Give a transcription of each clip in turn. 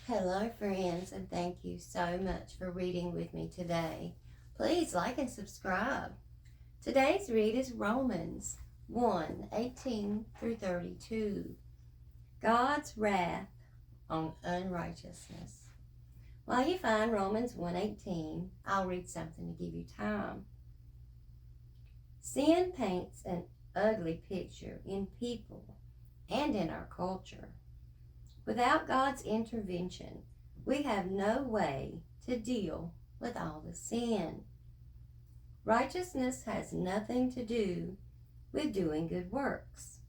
Hello, friends, and thank you so much for reading with me today. Please like and subscribe. Today's read is Romans 1:18 through 32. God's wrath on unrighteousness. While you find Romans 1:18, I'll read something to give you time. Sin paints an ugly picture in people and in our culture. Without God's intervention, we have no way to deal with all the sin. Righteousness has nothing to do with doing good works,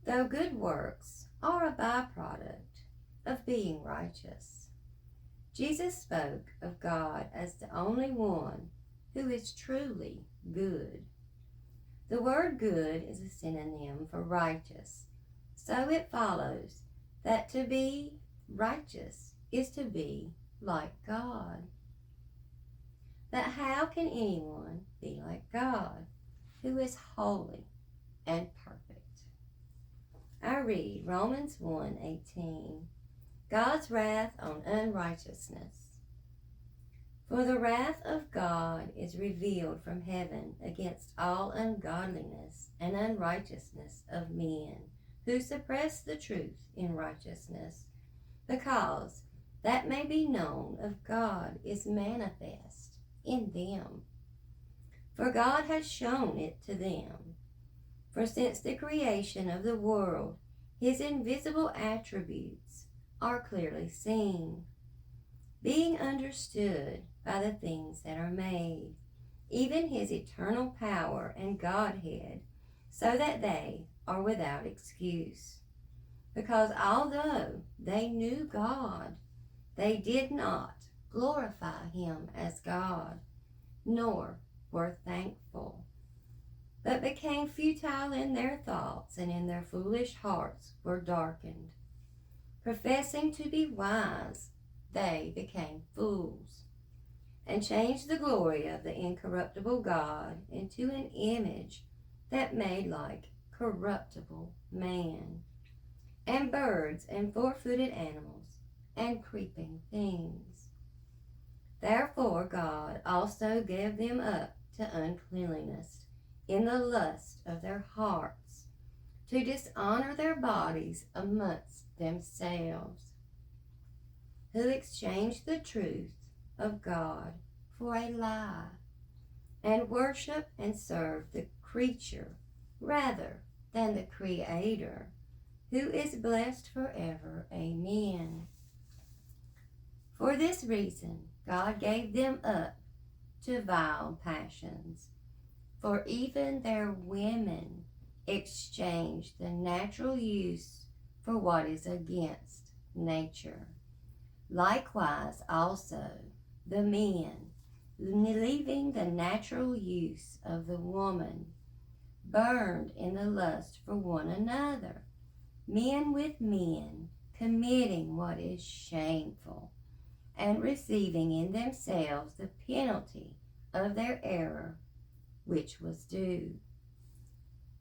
though good works are a byproduct of being righteous. Jesus spoke of God as the only one who is truly good. The word good is a synonym for righteous, so it follows that to be righteous is to be like God. But how can anyone be like God, who is holy and perfect? I read Romans 1:18, God's wrath on unrighteousness. For the wrath of God is revealed from heaven against all ungodliness and unrighteousness of men, who suppress the truth in righteousness, because that may be known of God is manifest in them. For God has shown it to them. For since the creation of the world, his invisible attributes are clearly seen, being understood by the things that are made, even his eternal power and Godhead, so that they are without excuse. Because although they knew God, they did not glorify him as God, nor were thankful, but became futile in their thoughts, and in their foolish hearts were darkened. Professing to be wise, they became fools, and changed the glory of the incorruptible God into an image that made like corruptible man, and birds and four-footed animals and creeping things. Therefore God also gave them up to uncleanliness in the lust of their hearts, to dishonor their bodies amongst themselves, who exchanged the truth of God for a lie, and worship and serve the creature rather than the Creator, who is blessed forever. Amen. For this reason, God gave them up to vile passions, for even their women exchanged the natural use for what is against nature. Likewise also the men, leaving the natural use of the woman, burned in the lust for one another, men with men, committing what is shameful, and receiving in themselves the penalty of their error, which was due.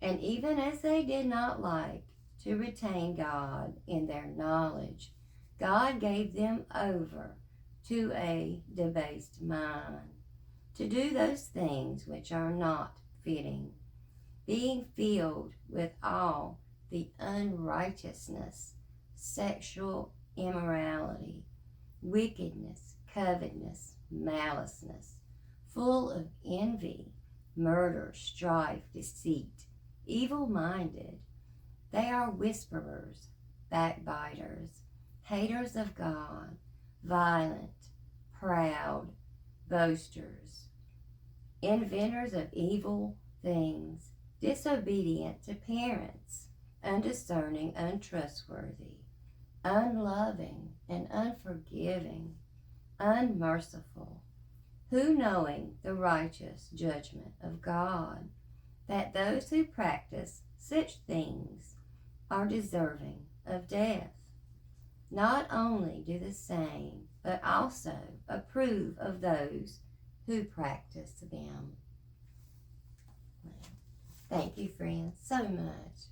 And even as they did not like to retain God in their knowledge, God gave them over to a debased mind, to do those things which are not fitting, being filled with all the unrighteousness, sexual immorality, wickedness, covetousness, maliceness, full of envy, murder, strife, deceit, evil-minded. They are whisperers, backbiters, haters of God, violent, proud, boasters, inventors of evil things, disobedient to parents, undiscerning, untrustworthy, unloving, and unforgiving, unmerciful, who, knowing the righteous judgment of God, that those who practice such things are deserving of death, not only do the same, but also approve of those who practice them. Thank you, friends, so much.